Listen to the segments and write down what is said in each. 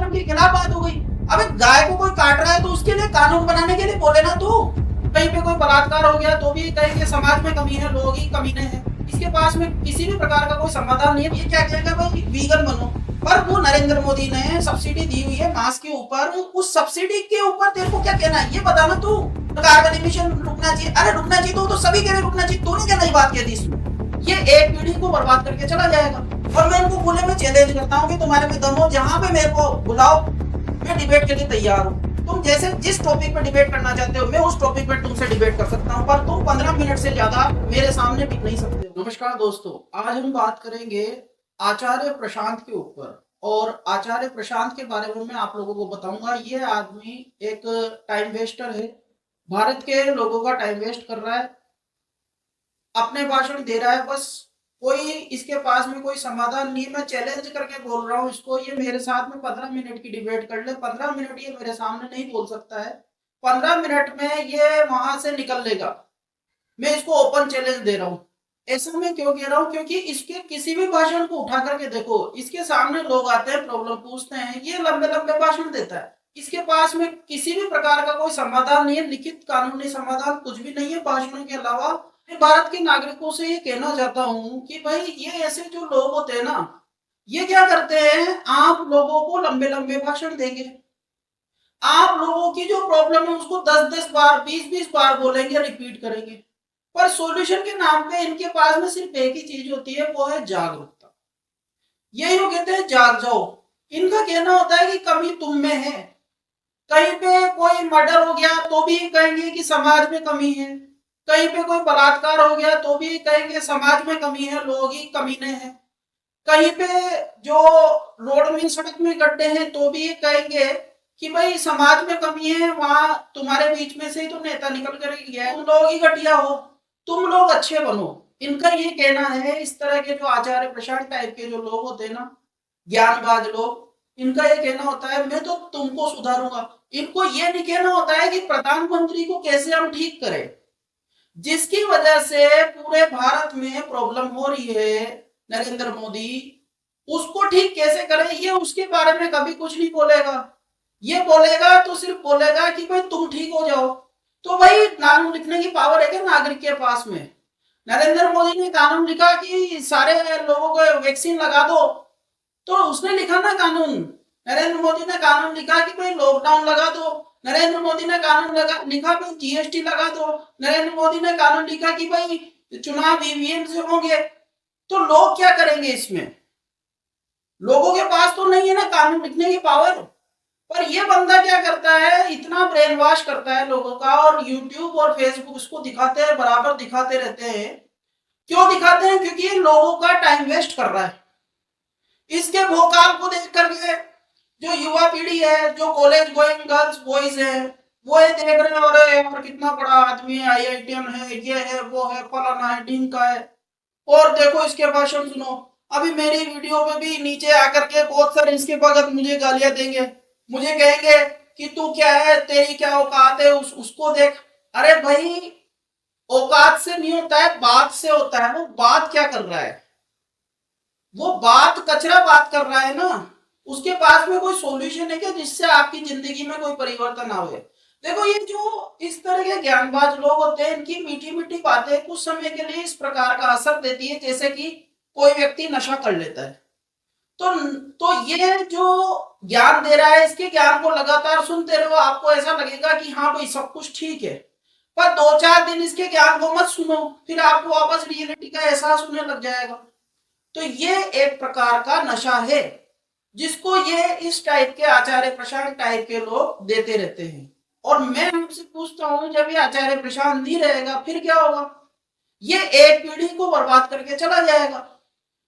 System के खिलाफ बात हो गई। अबे गाय को कोई काट रहा है तो उसके लिए कानून बनाने के लिए बोले ना तू। कहीं पे कोई बलात्कार हो गया तो भी कहेंगे समाज में कमी है, लोग ही कमीने हैं, इसके पास में किसी भी प्रकार का कोई समाधान नहीं है। ये क्या कहेगा भाई वीगन बनो। पर वो नरेंद्र मोदी ने सब्सिडी दी हुई है मांस के ऊपर, उस सब्सिडी के ऊपर तेरे को क्या कहना है ये बता ना तू। कार्बन एमिशन रुकना चाहिए, अरे रुकना चाहिए तो सभी कह रहे रुकना चाहिए, तूने क्या नई बात कह दी इसमें। ये एक पीढ़ी को बर्बाद करके चला जाएगा। और मैं इनको खुले में चैलेंज करता हूँ कि तुम्हारे में दम हो, जहां पे मेरे को बुलाओ मैं डिबेट के लिए तैयार हूँ। तुम जैसे जिस टॉपिक पे डिबेट करना चाहते हो मैं उस टॉपिक पे तुमसे डिबेट कर सकता हूँ, पर तुम 15 मिनट से ज्यादा मेरे सामने टिक नहीं सकते हो। नमस्कार दोस्तों, आज हम बात करेंगे आचार्य प्रशांत के ऊपर। और आचार्य प्रशांत के बारे में मैं आप लोगों को बताऊंगा। ये आदमी एक टाइम वेस्टर है, भारत के लोगों का टाइम वेस्ट कर रहा है, अपने भाषण दे रहा है बस। कोई इसके पास में कोई समाधान नहीं। मैं चैलेंज करके बोल रहा हूँ इसको, ये मेरे साथ में 15 मिनट की डिबेट कर ले। 15 मिनट ये मेरे सामने नहीं बोल सकता है, 15 मिनट में ये वहां से निकल लेगा। मैं इसको ओपन चैलेंज दे रहा हूँ। ऐसा मैं क्यों कह रहा हूँ, क्योंकि इसके किसी भी भाषण को उठा करके देखो, इसके सामने लोग आते हैं, प्रॉब्लम पूछते हैं, ये लंबे लंबे भाषण देता है। इसके पास में किसी भी प्रकार का कोई समाधान नहीं है, लिखित कानूनी समाधान कुछ भी नहीं है भाषणों के अलावा। मैं भारत के नागरिकों से ये कहना चाहता हूँ कि भाई ये ऐसे जो लोग होते हैं ना, ये क्या करते हैं, आप लोगों को लंबे लंबे भाषण देंगे, आप लोगों की जो प्रॉब्लम है उसको 10-10 बार 20-20 बार बोलेंगे, रिपीट करेंगे, पर सॉल्यूशन के नाम पे इनके पास में सिर्फ एक ही चीज होती है, वो है जागरूकता। यही वो कहते हैं जाग जाओ। इनका कहना होता है कि कमी तुम में है। कहीं पे कोई मर्डर हो गया तो भी कहेंगे कि समाज में कमी है, कहीं पे कोई बलात्कार हो गया तो भी कहेंगे समाज में कमी है, लोग ही कमीने हैं, कहीं पे जो रोड में सड़क में गड्ढे हैं तो भी कहेंगे कि भाई समाज में कमी है, वहां तुम्हारे बीच में से ही तो नेता निकल कर गया, तुम लोग ही घटिया हो, तुम लोग अच्छे बनो। इनका ये कहना है। इस तरह के जो आचार्य प्रशांत टाइप के जो लोग होते हैं ना, ज्ञानबाज लोग, इनका ये कहना होता है मैं तो तुमको सुधारूंगा। इनको ये नहीं कहना होता है कि प्रधानमंत्री को कैसे हम ठीक करें, जिसकी वजह से पूरे भारत में प्रॉब्लम हो रही है, नरेंद्र मोदी उसको ठीक कैसे करें, ये उसके बारे में कभी कुछ नहीं बोलेगा। ये बोलेगा तो सिर्फ बोलेगा कि भाई तुम ठीक हो जाओ। तो भाई कानून लिखने की पावर है क्या नागरिक के पास में? नरेंद्र मोदी ने कानून लिखा कि सारे लोगों को वैक्सीन लगा दो, तो उसने लिखा ना कानून। नरेंद्र मोदी ने कानून लिखा कि भाई लॉकडाउन लगा दो, नरेंद्र मोदी ने कानून लिखा भाई जीएसटी लगा दो, नरेंद्र मोदी ने कानून लिखा कि भाई चुनाव ईवीएम से होंगे। तो लोग क्या करेंगे इसमें? लोगों के पास तो नहीं है ना कानून लिखने की पावर। पर ये बंदा क्या करता है, इतना ब्रेन वॉश करता है लोगों का, और यूट्यूब और फेसबुक उसको दिखाते हैं, बराबर दिखाते रहते हैं। क्यों दिखाते हैं? क्योंकि ये लोगों का टाइम वेस्ट कर रहा है। इसके भोकाल को देख करके जो युवा पीढ़ी है, जो कॉलेज गोइंग गर्ल्स बॉयज है, वो ये देख रहे हैं और कितना बड़ा आदमी है, आईआईटीएन है, ये है, वो है, फलाना है, ढींग का है, और देखो इसके भाषण सुनो। अभी मेरी वीडियो में भी नीचे आकर के बहुत सारे इसके भगत मुझे गालियां देंगे, मुझे कहेंगे कि तू क्या है, तेरी क्या औकात है, उसको देख। अरे भाई औकात से नहीं होता है, बात से होता है। वो बात क्या कर रहा है? वो बात कचरा बात कर रहा है ना। उसके पास में कोई सॉल्यूशन है क्या जिससे आपकी जिंदगी में कोई परिवर्तन आवे? देखो ये जो इस तरह के ज्ञानबाज लोग होते हैं, इनकी मीठी मीठी बातें कुछ समय के लिए इस प्रकार का असर देती है जैसे कि कोई व्यक्ति नशा कर लेता है। तो ये जो ज्ञान दे रहा है, इसके ज्ञान को लगातार सुनते रहो, आपको ऐसा लगेगा कि हाँ भाई सब कुछ ठीक है। पर 2-4 दिन इसके ज्ञान को मत सुनो, फिर आपको वापस रियलिटी का एहसास होने लग जाएगा। तो ये एक प्रकार का नशा है जिसको ये इस टाइप के आचार्य प्रशांत टाइप के लोग देते रहते हैं। और मैं आपसे पूछता हूं, जब ये आचार्य प्रशांत नहीं रहेगा फिर क्या होगा? ये एक पीढ़ी को बर्बाद करके चला जाएगा।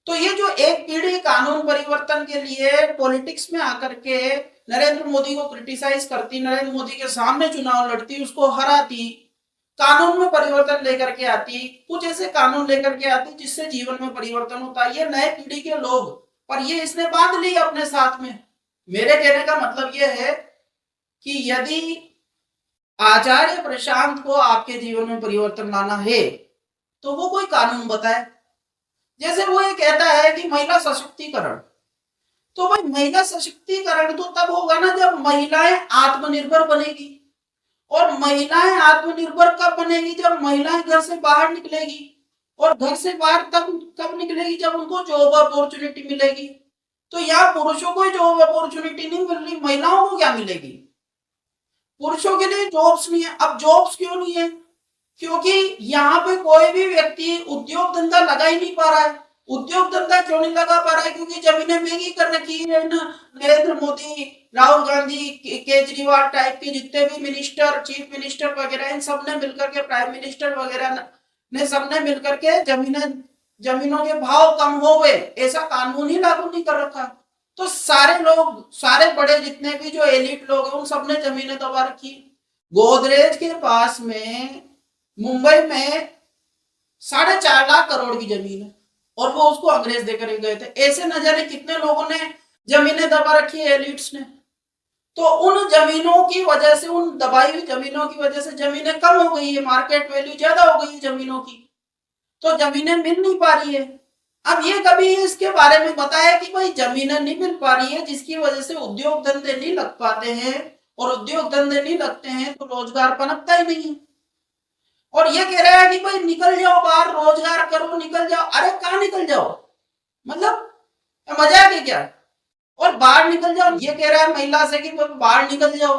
तो ये जो एक पीढ़ी कानून परिवर्तन के लिए पॉलिटिक्स में आकर के नरेंद्र मोदी को क्रिटिसाइज करती, नरेंद्र मोदी के सामने चुनाव लड़ती, उसको हराती, कानून में परिवर्तन लेकर के आती, कुछ ऐसे कानून लेकर के आती जिससे जीवन में परिवर्तन होता है, ये नए पीढ़ी के लोग। पर ये इसने बांध ली अपने साथ में। मेरे कहने का मतलब ये है कि यदि आचार्य प्रशांत को आपके जीवन में परिवर्तन लाना है तो वो कोई कानून बताए। जैसे वो ये कहता है कि महिला सशक्तिकरण, तो भाई महिला सशक्तिकरण तो तब होगा ना जब महिलाएं आत्मनिर्भर बनेगी। और महिलाएं आत्मनिर्भर कब बनेगी? जब महिलाएं घर से बाहर निकलेगी। और घर से बाहर तब कब निकलेगी? जब उनको जॉब अपॉर्चुनिटी मिलेगी। तो यहाँ पुरुषों को जॉब अपॉर्चुनिटी नहीं मिल रही, महिलाओं को क्या मिलेगी? पुरुषों के लिए जॉब्स नहीं है। अब जॉब्स क्यों नहीं है? क्योंकि यहाँ पे कोई भी व्यक्ति उद्योग धंधा लगा ही नहीं पा रहा है। उद्योग धंधा क्यों नहीं लगा पा रहा है? क्योंकि जमीनें महंगी कर रखी है ना। नरेंद्र मोदी, राहुल गांधी, केजरीवाल टाइप के जितने भी मिनिस्टर, चीफ मिनिस्टर वगैरह, इन सब ने मिलकर के, प्राइम मिनिस्टर वगैरह ने सबने मिलकर के जमीनों के भाव कम हो गए, ऐसा कानून ही लागू नहीं कर रखा। तो सारे लोग, सारे बड़े जितने भी जो एलिट लोग हैं, उन सबने जमीनें दबा रखी। गोदरेज के पास में मुंबई में 4.5 लाख करोड़ की जमीन है और वो उसको अंग्रेज देकर गए थे। ऐसे न जाने कितने लोगों ने जमीनें दबा रखी है, एलिट्स ने। तो उन जमीनों की वजह से, उन दबाई हुई जमीनों की वजह से जमीनें कम हो गई है, मार्केट वैल्यू ज्यादा हो गई है जमीनों की, तो जमीनें मिल नहीं पा रही है। अब ये कभी इसके बारे में बताया कि भाई जमीनें नहीं मिल पा रही है, जिसकी वजह से उद्योग धंधे नहीं लग पाते हैं, और उद्योग धंधे नहीं लगते हैं तो रोजगार पनपता ही नहीं है। और ये कह रहा है कि भाई निकल जाओ बाहर, रोजगार करो, निकल जाओ। अरे कहाँ निकल जाओ? मतलब मजाक है क्या? और बाहर निकल जाओ ये कह रहा है महिला से कि बाहर निकल जाओ।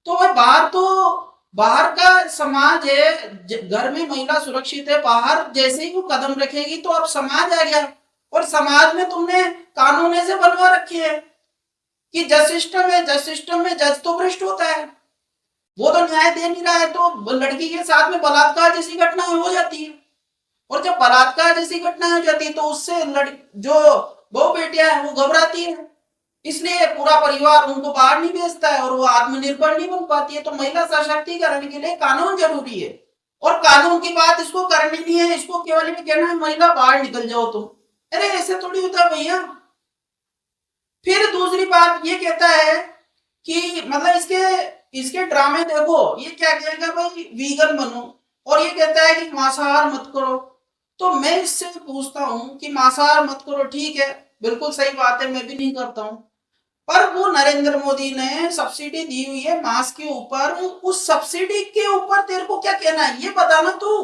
तो भाई बाहर, तो बाहर का समाज है, घर में महिला सुरक्षित है, बाहर जैसे ही वो कदम रखेगी तो अब समाज आ गया। और समाज में तुमने कानून ऐसे बनवा रखे हैं कि जज सिस्टम है, जज सिस्टम में जज तो भ्रष्ट होता है, वो तो न्याय दे नहीं रहा है, तो लड़की के साथ में बलात्कार जैसी घटनाएं हो जाती है। और जब बलात्कार जैसी घटनाएं हो जाती है तो उससे जो बहू बेटियां हैं वो घबराती है, इसलिए पूरा परिवार उनको बाहर नहीं भेजता है और वो आत्मनिर्भर नहीं बन पाती है। तो महिला सशक्तिकरण के लिए कानून जरूरी है, और कानून की बात इसको करनी नहीं है, इसको केवल ये कहना है महिला बाहर निकल जाओ तुम। अरे ऐसे थोड़ी होता है भैया। फिर दूसरी बात ये कहता है कि मतलब इसके ड्रामे देखो, ये क्या कहेगा भाई वीगन बनो, और ये कहता है कि मांसाहार मत करो। तो मैं इससे पूछता हूं कि मांसाहार मत करो, ठीक है, बिल्कुल सही बात है, मैं भी नहीं करता हूं। पर वो नरेंद्र मोदी ने सब्सिडी दी हुई है मांस के ऊपर, उस सब्सिडी के ऊपर तेरे को क्या कहना है ये बताना तू,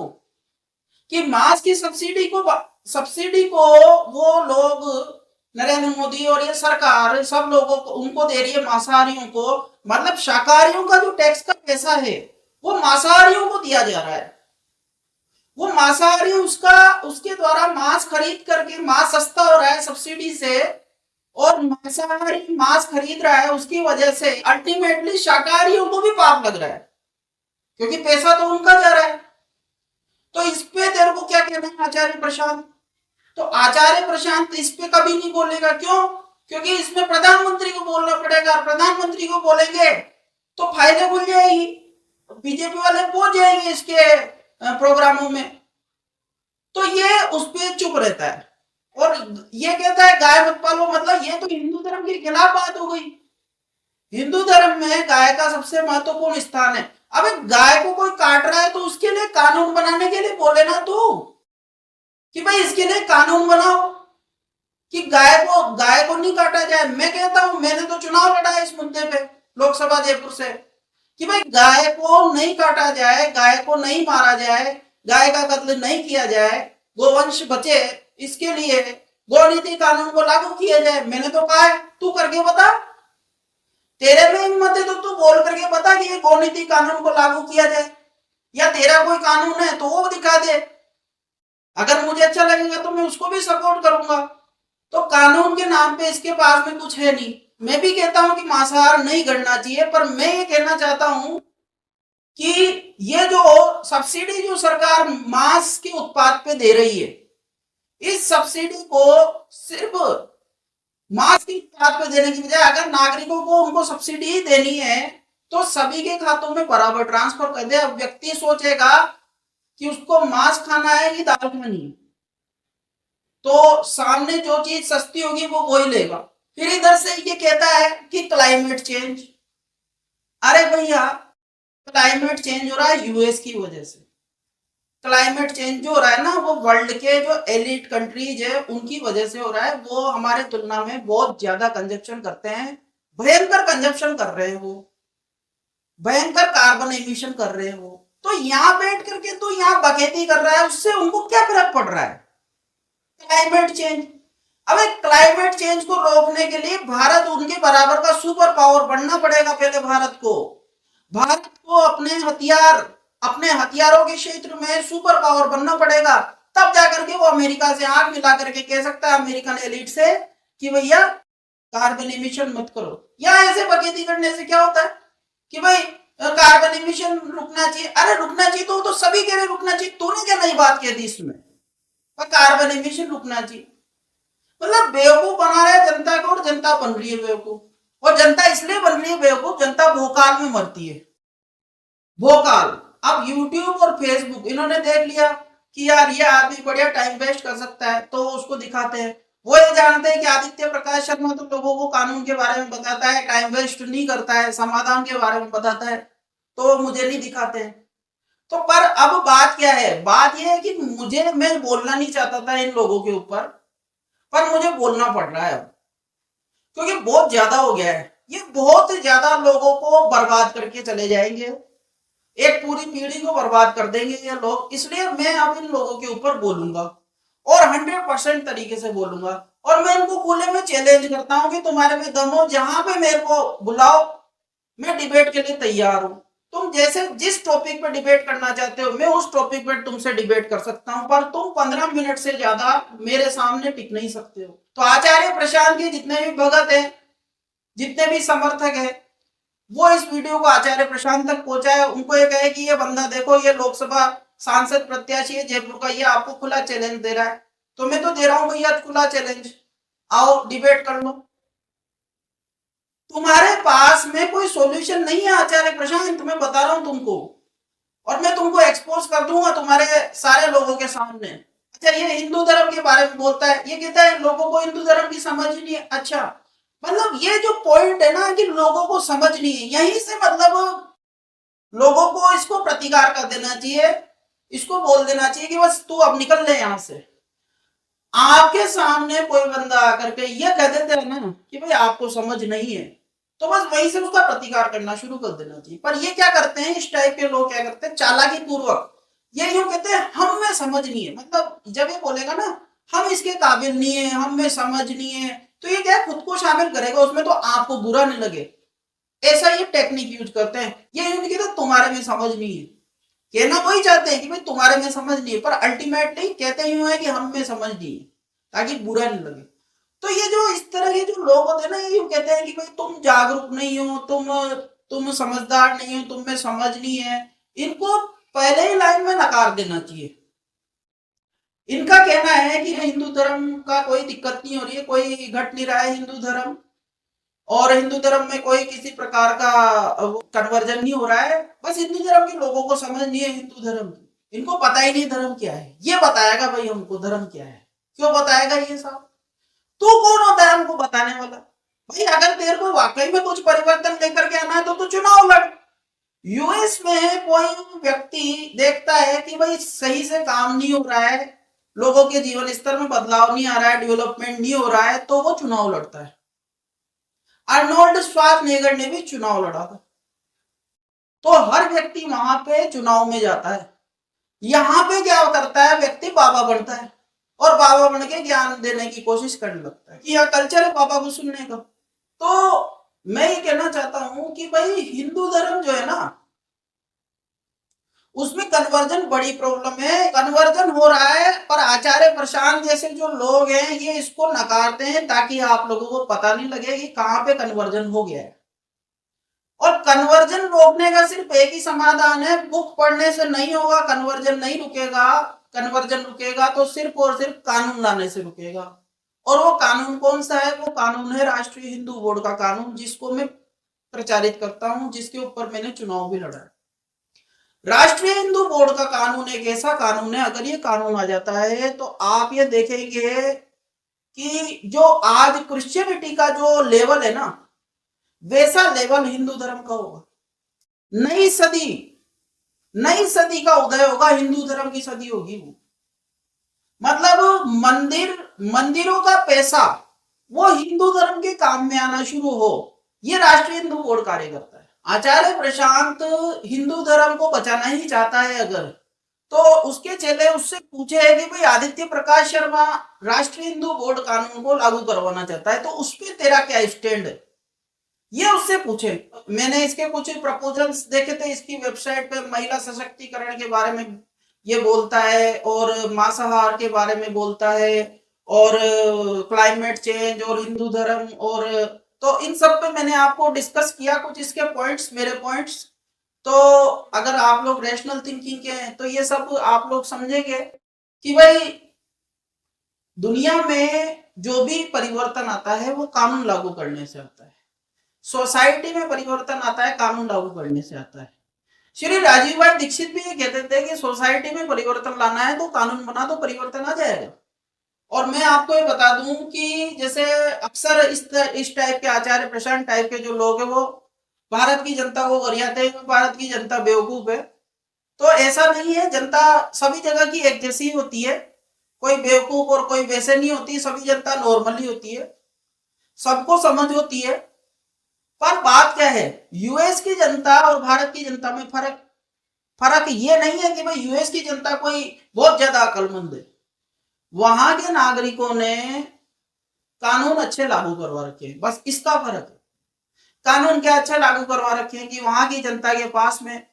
कि मांस की सब्सिडी को वो लोग, नरेंद्र मोदी और ये सरकार सब लोगों को, उनको दे रही है मांसाहारियों को। मतलब शाकाहारियों का जो टैक्स का पैसा है वो मांसाहारियों को दिया जा रहा है। वो मांसाहारी उसके द्वारा मांस खरीद करके, मांस सस्ता हो रहा है सब्सिडी से, और मांसाहारी मांस खरीद रहा है, उसकी वजह से अल्टीमेटली शाकाहारियों को भी पाप लग रहा है, क्योंकि पैसा तो उनका जा रहा है। तो इस पे तेरे को क्या कहना है आचार्य प्रशांत? तो आचार्य प्रशांत इस पे कभी नहीं बोलेगा। क्यों? क्योंकि इसमें प्रधानमंत्री को बोलना पड़ेगा, प्रधानमंत्री को बोलेंगे तो फायदे खुल जाएगी, बीजेपी वाले पहुंच जाएंगे इसके प्रोग्रामों में। तो ये उस पर चुप रहता है और ये कहता है गाय मत पालो। मतलब ये तो हिंदू धर्म के खिलाफ बात हो गई। हिंदू धर्म में गाय का सबसे महत्वपूर्ण स्थान है। अब गाय को कोई काट रहा है तो उसके लिए कानून बनाने के लिए बोले ना तू, कि भाई इसके लिए कानून बनाओ कि गाय को नहीं काटा जाए। मैं कहता हूं, मैंने तो चुनाव लड़ा है इस मुद्दे पे लोकसभा जयपुर से, कि भाई गाय को नहीं काटा जाए, गाय को नहीं मारा जाए, गाय का कत्ल नहीं किया जाए, गोवंश बचे, इसके लिए गौनीति कानून को लागू किया जाए। मैंने तो कहा है, तू करके बता, तेरे में हिम्मत है तो तू बोल करके बता कि ये गौनीति कानून को लागू किया जाए, या तेरा कोई कानून है तो वो दिखा दे। अगर मुझे अच्छा लगेगा तो मैं उसको भी सपोर्ट करूंगा। तो कानून के नाम पे इसके पास में कुछ है नहीं। मैं भी कहता हूं कि मांसाहार नहीं करना चाहिए, पर मैं ये कहना चाहता हूं कि ये जो सब्सिडी जो सरकार मांस के उत्पाद पे दे रही है, इस सब्सिडी को सिर्फ मांस के उत्पाद पे देने की बजाय अगर नागरिकों को उनको सब्सिडी देनी है तो सभी के खातों में बराबर ट्रांसफर कर दे। अब व्यक्ति सोचेगा कि उसको मांस खाना है कि दाल खानी है, तो सामने जो चीज सस्ती होगी वो वही लेगा। फिर इधर से ये कहता है कि क्लाइमेट चेंज। अरे भैया, क्लाइमेट चेंज हो रहा है यूएस की वजह से। क्लाइमेट चेंज जो हो रहा है ना, वो वर्ल्ड के जो एलिट कंट्रीज है उनकी वजह से हो रहा है। वो हमारे तुलना में बहुत ज्यादा कंजप्शन करते हैं, भयंकर कंजप्शन कर रहे हैं, वो भयंकर कार्बन एमिशन कर रहे हैं वो। तो यहाँ बैठ करके तो यहाँ बखेती कर रहा है, उससे उनको क्या फर्क पड़ रहा है? Climate change. अबे क्लाइमेट चेंज को रोकने के लिए भारत उनके बराबर का सुपर पावर बनना पड़ेगा। पहले भारत को अपने हथियारों के क्षेत्र में सुपर पावर बनना पड़ेगा। तब जाकर के वो अमेरिका से आंख मिला करके कह सकता है, अमेरिकन एलिट से, कि भैया कार्बन एमिशन मत करो। या ऐसे बखेती करने से क्या होता है कि भाई कार्बन एमिशन रुकना चाहिए। अरे रुकना चाहिए तो सभी कह रहे रुकना चाहिए, तूने क्या नई बात कह दी इसमें? कार्बन एमिशन रुकना चाहिए, मतलब बेवकूफ बना रहे हैं जनता को, और जनता बन रही है बेवकूफ। और जनता इसलिए बन रही है बेवकूफ, जनता भोकाल में मरती है, भोकाल। अब यूट्यूब और फेसबुक इन्होंने देख लिया कि यार ये आदमी बढ़िया टाइम वेस्ट कर सकता है, तो उसको दिखाते हैं। वो ये जानते हैं कि आदित्य प्रकाश शर्मा तो लोगों को कानून के बारे में बताता है, टाइम वेस्ट नहीं करता है, समाधान के बारे में बताता है, तो मुझे नहीं दिखाते हैं। तो पर अब बात क्या है? बात यह है कि मैं बोलना नहीं चाहता था इन लोगों के ऊपर, पर मुझे बोलना पड़ रहा है अब, क्योंकि बहुत ज्यादा हो गया है। ये बहुत ज्यादा लोगों को बर्बाद करके चले जाएंगे, एक पूरी पीढ़ी को बर्बाद कर देंगे ये लोग। इसलिए मैं अब इन लोगों के ऊपर बोलूंगा, और 100% तरीके से बोलूंगा। और मैं इनको खुले में चैलेंज करता हूं कि तुम्हारे में दम हो, जहां पे मेरे को बुलाओ, मैं डिबेट के लिए तैयार हूं। तुम जैसे जिस टॉपिक पे डिबेट करना चाहते हो, मैं उस टॉपिक पे तुमसे डिबेट कर सकता हूं, पर तुम 15 मिनट से ज्यादा मेरे सामने टिक नहीं सकते हो। तो आचार्य प्रशांत के जितने भी भगत हैं, जितने भी समर्थक हैं, वो इस वीडियो को आचार्य प्रशांत तक पहुंचाए। उनको ये कहे कि ये बंदा देखो, ये लोकसभा सांसद प्रत्याशी है जयपुर का, ये आपको खुला चैलेंज दे रहा है। तो मैं तो दे रहा हूं भैया खुला चैलेंज, आओ डिबेट कर लो। तुम्हारे पास में कोई सॉल्यूशन नहीं है आचार्य प्रशांत, मैं बता रहा हूं तुमको, और मैं तुमको एक्सपोज कर दूंगा तुम्हारे सारे लोगों के सामने। अच्छा, ये हिंदू धर्म के बारे में बोलता है, ये कहता है लोगों को हिंदू धर्म की समझ ही नहीं है। अच्छा, मतलब ये जो पॉइंट है ना कि लोगों को समझ नहीं है, यहीं से मतलब लोगों को इसको प्रतिकार कर देना चाहिए, इसको बोल देना चाहिए कि बस तू अब निकल ले यहां से। आपके सामने कोई बंदा आकर के ये कह देते हैं ना कि भाई आपको समझ नहीं है, तो बस वहीं से उसका प्रतिकार करना शुरू कर देना चाहिए। पर ये क्या करते हैं, इस टाइप के लोग क्या करते हैं, चालाकी पूर्वक ये यूं कहते हैं हम में समझ नहीं है। मतलब जब ये बोलेगा ना हम इसके काबिल नहीं है, हम में समझ नहीं है, तो ये क्या खुद को शामिल करेगा उसमें, तो आपको बुरा नहीं लगे, ऐसा ये टेक्निक यूज करते हैं। ये यूं नहीं कहते तुम्हारे में समझ नहीं है, कहना वही चाहते हैं कि भाई तुम्हारे में समझ नहीं है, पर अल्टीमेटली कहते यूं है कि हम में समझ नहीं है, ताकि बुरा नहीं लगे। तो ये जो इस तरह के जो लोग होते हैं ना, ये यूं कहते हैं कि भाई तुम जागरूक नहीं हो, तुम समझदार नहीं हो, तुम में समझ नहीं है। इनको पहले ही लाइन में नकार देना चाहिए। इनका कहना है कि हिंदू धर्म का कोई दिक्कत नहीं हो रही है, कोई घट नहीं रहा है हिंदू धर्म, और हिंदू धर्म में कोई किसी प्रकार का कन्वर्जन नहीं हो रहा है। बस हिंदू धर्म के लोगों को समझ नहीं है हिंदू धर्म की, इनको पता ही नहीं धर्म क्या है। ये बताएगा भाई हमको धर्म क्या है, क्यों बताएगा ये साहब? तू कौन होता है हमको बताने वाला? भाई अगर तेरे को वाकई में कुछ परिवर्तन लेकर के आना है तो तू चुनाव लड़। यूएस में कोई व्यक्ति देखता है कि भाई सही से काम नहीं हो रहा है, लोगों के जीवन स्तर में बदलाव नहीं आ रहा है, डेवलपमेंट नहीं हो रहा है, तो वो चुनाव लड़ता है। अर्नोल्ड श्वार्ज़नेगर ने भी चुनाव लड़ा था। तो हर व्यक्ति वहां पे चुनाव में जाता है। यहां पे क्या करता है, व्यक्ति बाबा बनता है, और बाबा बन के ज्ञान देने की कोशिश करने लगता है कि यह कल्चर है बाबा को सुनने का। तो मैं ये कहना चाहता हूं कि भाई हिंदू धर्म जो है ना, उसमें कन्वर्जन बड़ी प्रॉब्लम है, कन्वर्जन हो रहा है, पर आचार्य प्रशांत जैसे जो लोग हैं ये इसको नकारते हैं ताकि आप लोगों को पता नहीं लगे कि कहां पे कन्वर्जन हो गया है। और कन्वर्जन रोकने का सिर्फ एक ही समाधान है, बुक पढ़ने से नहीं होगा, कन्वर्जन नहीं रुकेगा। कन्वर्जन रुकेगा तो सिर्फ और सिर्फ कानून लाने से रुकेगा। और वो कानून कौन सा है? वो कानून है राष्ट्रीय हिंदू बोर्ड का कानून, जिसको मैं प्रचारित करता हूं, जिसके ऊपर मैंने चुनाव भी लड़ा है। राष्ट्रीय हिंदू बोर्ड का कानून एक ऐसा कानून है, अगर ये कानून आ जाता है तो आप ये देखेंगे कि जो आज क्रिश्चियनिटी का जो लेवल है ना, वैसा लेवल हिंदू धर्म का होगा। नई सदी नई सदी का उदय होगा, हिंदू धर्म की सदी होगी वो। मतलब मंदिरों का पैसा वो हिंदू धर्म के काम में आना शुरू हो, ये राष्ट्रीय हिंदू बोर्ड कार्य करता है। आचार्य प्रशांत हिंदू धर्म को बचाना ही चाहता है अगर, तो उसके चेले उससे पूछे है कि भाई आदित्य प्रकाश शर्मा राष्ट्रीय हिंदू बोर्ड कानून को लागू करवाना चाहता है, तो उस पर तेरा क्या स्टैंड है, ये उससे पूछे। मैंने इसके कुछ प्रपोजल्स देखे थे, इसकी वेबसाइट पे महिला सशक्तिकरण के बारे में ये बोलता है, और मांसाहार के बारे में बोलता है, और क्लाइमेट चेंज और हिंदू धर्म, और तो इन सब पे मैंने आपको डिस्कस किया कुछ इसके पॉइंट्स, मेरे पॉइंट्स। तो अगर आप लोग रैशनल थिंकिंग के हैं तो ये सब आप लोग समझेंगे कि भाई दुनिया में जो भी परिवर्तन आता है वो कानून लागू करने से आता है, सोसाइटी में परिवर्तन आता है कानून लागू करने से आता है। श्री राजीव भाई दीक्षित भी ये कहते थे कि सोसाइटी में परिवर्तन लाना है तो कानून बना तो परिवर्तन आ जाएगा। और मैं आपको ये बता दूं कि जैसे अक्सर इस टाइप के आचार्य प्रशांत टाइप के जो लोग हैं वो भारत की जनता को गरियाते हैं, भारत की जनता बेवकूफ है। तो ऐसा नहीं है, जनता सभी जगह की एक जैसी होती है, कोई बेवकूफ और कोई वैसे नहीं होती, सभी जनता नॉर्मली होती है, सबको समझ होती है। पर बात क्या है, यूएस की जनता और भारत की जनता में फर्क ये नहीं है कि भाई यूएस की जनता कोई बहुत ज्यादा अक्लमंद है, वहां के नागरिकों ने कानून अच्छे लागू करवा रखे हैं, बस इसका फर्क है। कानून क्या अच्छे लागू करवा रखे हैं कि वहां की जनता के पास में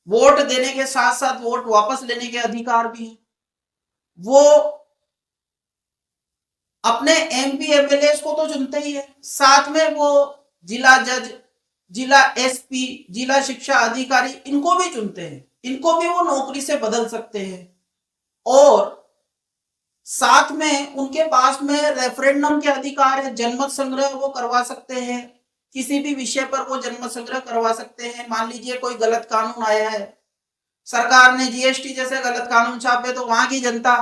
वोट देने के साथ साथ वोट वापस लेने के अधिकार भी है, वो अपने एमपी एमएलए को तो चुनते ही है, साथ में वो जिला जज, जिला एसपी, जिला शिक्षा अधिकारी, इनको भी चुनते हैं, इनको भी वो नौकरी से बदल सकते हैं, और साथ में उनके पास में रेफरेंडम के अधिकार है, जनमत संग्रह वो करवा सकते हैं, किसी भी विषय पर वो जनमत संग्रह करवा सकते हैं। मान लीजिए कोई गलत कानून आया है, सरकार ने जीएसटी जैसे गलत कानून छापे, तो वहां की जनता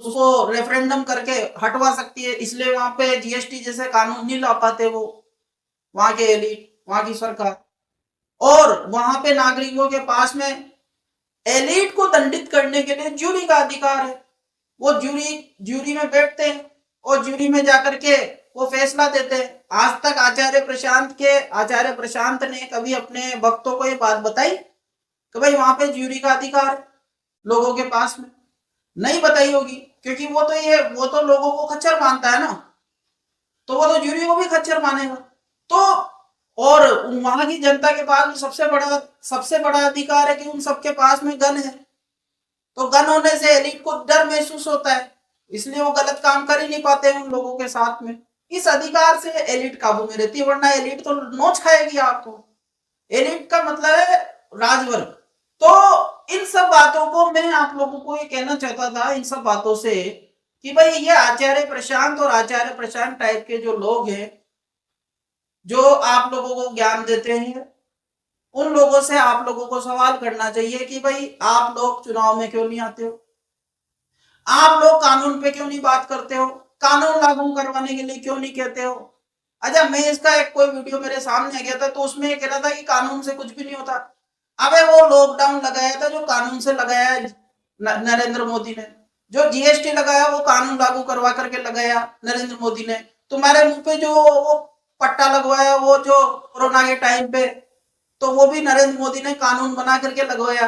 उसको रेफरेंडम करके हटवा सकती है, इसलिए वहां पे जीएसटी जैसे कानून नहीं ला पाते वो वहां के एलिट, वहां की सरकार। और वहां पे नागरिकों के पास में एलिट को दंडित करने के लिए ज्यूरी का अधिकार है, वो ज्यूरी में बैठते हैं और ज्यूरी में जाकर के वो फैसला देते हैं। आज तक आचार्य प्रशांत ने कभी अपने भक्तों को ये बात बताई कि भाई वहां पे ज्यूरी का अधिकार लोगों के पास में नहीं बताई होगी, क्योंकि वो तो लोगों को खच्चर मानता है ना, तो वो तो ज्यूरी को भी खच्चर मानेगा। तो और वहां की जनता के पास सबसे बड़ा अधिकार है कि उन सबके पास में गन है, तो गन होने से एलिट को डर महसूस होता है, इसलिए वो गलत काम कर ही नहीं पाते उन लोगों के साथ में। इस अधिकार से एलिट काबू में रहती है, वरना एलिट तो नोच खाएगी आपको। एलिट का मतलब है राजवर्ग। तो इन सब बातों को मैं आप लोगों को ये कहना चाहता था, इन सब बातों से, कि भाई ये आचार्य प्रशांत और आचार्य प्रशांत टाइप के जो लोग हैं, जो आप लोगों को ज्ञान देते हैं, उन लोगों से आप लोगों को सवाल करना चाहिए कि भाई आप लोग चुनाव में क्यों नहीं आते हो, आप लोग कानून पे क्यों नहीं बात करते हो, कानून लागू करवाने के लिए क्यों नहीं कहते हो। अच्छा, मैं इसका एक कोई वीडियो मेरे सामने आ गया था, तो उसमें ये कह रहा था कि कानून से कुछ भी नहीं होता। अबे वो लॉकडाउन लगाया था जो कानून से लगाया नरेंद्र मोदी ने, जो जीएसटी लगाया वो कानून लागू करवा करके लगाया नरेंद्र मोदी ने। तुम्हारे मुंह पे जो वो पट्टा लगवाया वो जो कोरोना के टाइम पे, तो वो भी नरेंद्र मोदी ने कानून बना करके लगवाया।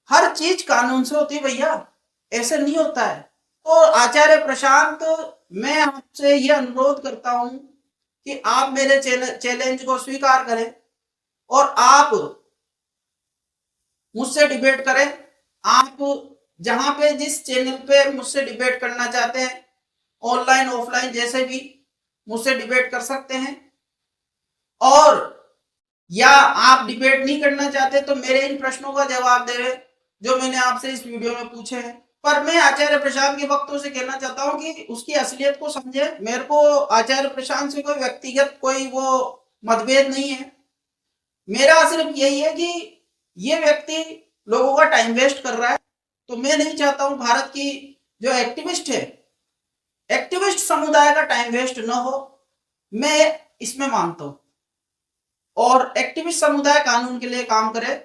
हर चीज कानून से होती है भैया, ऐसे नहीं होता है। तो आचार्य प्रशांत, मैं आपसे यह अनुरोध करता हूं कि आप मेरे चैलेंज को स्वीकार करें और आप मुझसे डिबेट करें। आप जहां पे जिस चैनल पे मुझसे डिबेट करना चाहते हैं, ऑनलाइन ऑफलाइन जैसे भी मुझसे डिबेट कर सकते हैं। और या आप डिबेट नहीं करना चाहते तो मेरे इन प्रश्नों का जवाब देवे जो मैंने आपसे इस वीडियो में पूछे हैं। पर मैं आचार्य प्रशांत के वक्तों से कहना चाहता हूं कि उसकी असलियत को समझे। मेरे को आचार्य प्रशांत से कोई व्यक्तिगत कोई वो मतभेद नहीं है, मेरा सिर्फ यही है कि ये व्यक्ति लोगों का टाइम वेस्ट कर रहा है। तो मैं नहीं चाहता हूं भारत की जो एक्टिविस्ट है, एक्टिविस्ट समुदाय का टाइम वेस्ट न हो, मैं इसमें मानता हूं। और एक्टिविस्ट समुदाय कानून के लिए काम करे,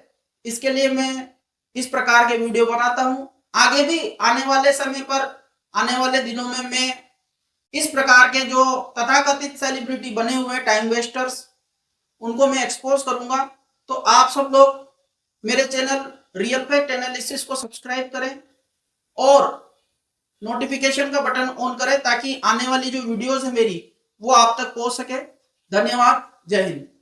इसके लिए मैं इस प्रकार के वीडियो बनाता हूं। आगे भी आने वाले समय पर, आने वाले दिनों में मैं इस प्रकार के जो तथाकथित सेलिब्रिटी बने हुए टाइम वेस्टर्स, उनको मैं एक्सपोज करूंगा। तो आप सब लोग मेरे चैनल रियल फैक्ट एनालिसिस को सब्सक्राइब करें और नोटिफिकेशन का बटन ऑन करें ताकि आने वाली जो वीडियोस है मेरी वो आप तक पहुंच सके। धन्यवाद। जय हिंद।